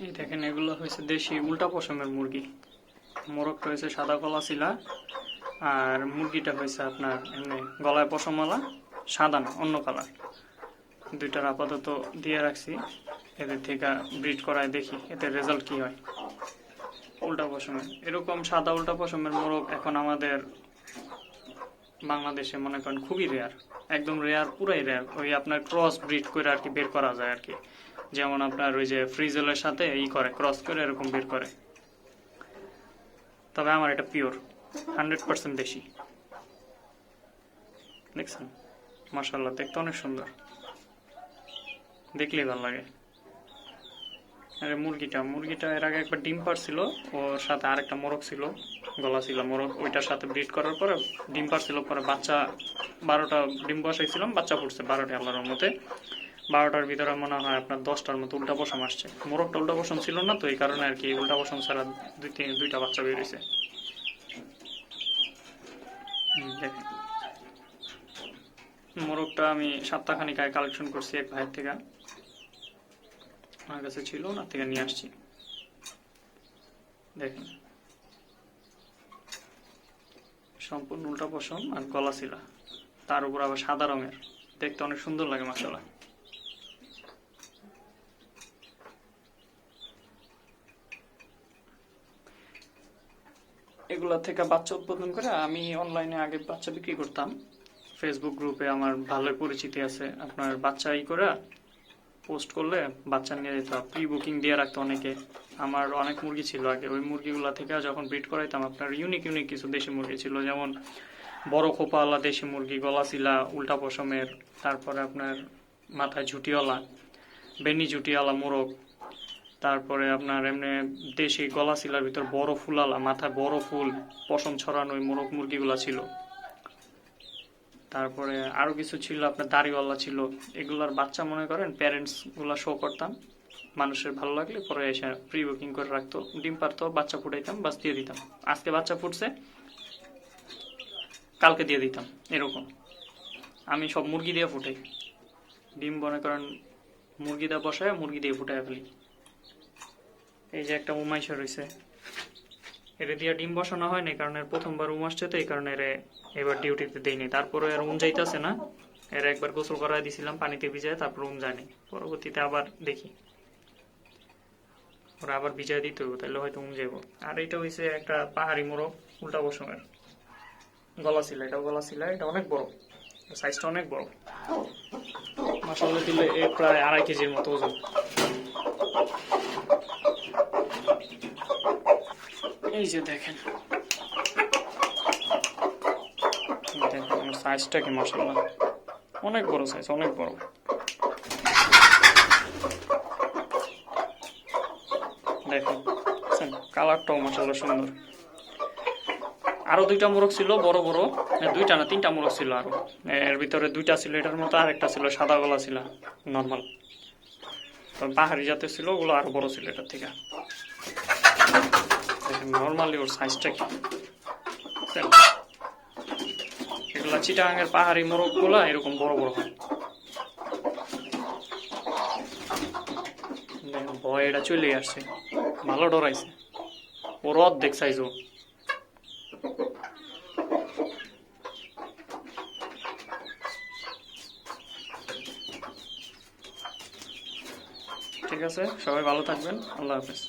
এই দেখেন, এগুলো হয়েছে দেশি উল্টা পশমের মুরগি। মোরগটা হয়েছে সাদা গলা শিলা, আর মুরগিটা হয়েছে আপনার এমনি গলায় পশমওয়ালা, সাদা না, অন্য কালার। দুইটার আপাতত দিয়ে রাখছি, এদের থেকে ব্রিড করায় দেখি এতে রেজাল্ট কি হয়। উল্টা পশমের এরকম সাদা উল্টা পশমের মোরগ এখন আমাদের বাংলাদেশে মনে করেন খুবই রেয়ার, একদম রেয়ার, পুরাই রেয়ার। ওই আপনার ক্রস ব্রিড করে আর কি বের করা যায় আর কি, যেমন আপনার ওই যে ফ্রিজেলের সাথে এই করে ক্রস করে এরকম বের করে। তবে আমার এটা পিওর 100% দেশি। দেখছেন, মাশাআল্লাহ, দেখতে অনেক সুন্দর, দেখলেই ভালো লাগে। আরে মুরগিটা এর আগে একবার ডিম পারছিল, ওর সাথে আরেকটা মোরগ ছিল, গলা ছিল মোরগ, ওইটার সাথে ব্রিড করার পরে ডিম পারছিল, পরে বাচ্চা 12টা ডিম বসাইছিলাম, বাচ্চা পড়ছে 12টা আল্লাহর মতে। 12টার ভিতরে মনে হয় আপনার 10টার মতো উল্টা পশম আসছে। মোরগটা উল্টা পশম ছিল না তো, এই কারণে আর কি উল্টা পশম ছাড়া দুইটা বাচ্চা বেরিয়েছে। দেখেন, মোরগটা আমি সপ্তাহখানিক আগে কালেকশন করছি এক ভাইয়ের থেকে, আমার কাছে ছিল, না থেকে নিয়ে আসছি। দেখেন, সম্পূর্ণ উল্টা পশম আর গলা ছিলা, তার উপর আবার সাদা রঙের, দেখতে অনেক সুন্দর লাগে মাশাআল্লাহ। এগুলা থেকে বাচ্চা উৎপাদন করে আমি অনলাইনে আগে বাচ্চা বিক্রি করতাম। ফেসবুক গ্রুপে আমার ভালো পরিচিতি আছে, আপনার বাচ্চা করে পোস্ট করলে বাচ্চা নিয়ে যেত, প্রি বুকিং দিয়ে রাখতো অনেকে। আমার অনেক মুরগি ছিল আগে, ওই মুরগিগুলা থেকে যখন ব্রিড করাইতাম আপনার ইউনিক ইউনিক কিছু দেশি মুরগি ছিল, যেমন বড় খোপাওয়ালা দেশি মুরগি, গলা শিলা, উল্টা পশমের, তারপরে আপনার মাথায় ঝুটিওয়ালা, বেনি ঝুটিওয়ালা মোরগ, তারপরে আপনার এমনি দেশি গলা শিলার ভিতর বড় ফুলালা, মাথায় বড় ফুল, পশম ছড়ানো ওই মোরগ মুরগিগুলা ছিল। তারপরে আরো কিছু ছিল আপনার দাড়িওয়ালা ছিল। এগুলার বাচ্চা মনে করেন প্যারেন্টস গুলা শো করতাম, মানুষের ভালো লাগলে পরে এসে প্রি বুকিং করে রাখতো, ডিম পারতো, বাচ্চা ফুটাইতাম, বাস দিয়ে দিতাম। আজকে বাচ্চা ফুটছে, কালকে দিয়ে দিতাম, এরকম। আমি সব মুরগি দিয়ে ফুটাই, ডিম মনে করেন মুরগি দিয়ে বসায় মুরগি দিয়ে ফুটাই ফেলি। এই যে একটা উমাইশা রয়েছে, এর দিয়ে ডিম বসানো হয় না, কারণ এর প্রথমবার উম আসছে তো, এই কারণে এবার ডিউটিতে দেয়নি। তারপরে এর উম যাইতেছে না, এর একবার গোসল করাই দিছিলাম পানিতে ভিজায়, তারপর উম যায়নি। পরবর্তীতে আবার দেখি ওরা আবার ভিজায় দিতে হবে, তাহলে হয়তো উম যাইব। আর এটা হয়েছে একটা পাহাড়ি মোরগ, উল্টা পশমের, গলা ছিল, এটা গলা ছিল, এটা অনেক বড়, সাইজটা অনেক বড়। মাসাল্লাহ দিলে এ প্রায় 2.5 কেজির মতো ওজন। এই যে দেখেন, দেখেন সাইজটা কি, মাশাআল্লাহ অনেক বড় সাইজ, অনেক বড়। দেখেন, কালারটাও মাশাআল্লাহ সুন্দর। আরো 2টা মোরগ ছিল বড় বড়, 2টা না 3টা মোরগ ছিল আরো, এর ভিতরে 2টা ছিল এটার মতো, আর একটা ছিল সাদা গলা ছিল নর্মাল। তো পাহাড়ি জাতের ছিল, ওগুলো আরো বড় ছিল এটার থেকে। দেখেন নর্মালি ওর সাইজটা কি, এগুলা চিটাগাঙের পাহাড়ি মোরগ গুলা এরকম বড় বড় হয়। ভয় এটা চলে আসছে, ভালো ডরাইছে, ওর অর্ধেক সাইজ ও। ঠিক আছে, সবাই ভালো থাকবেন, আল্লাহ হাফেজ।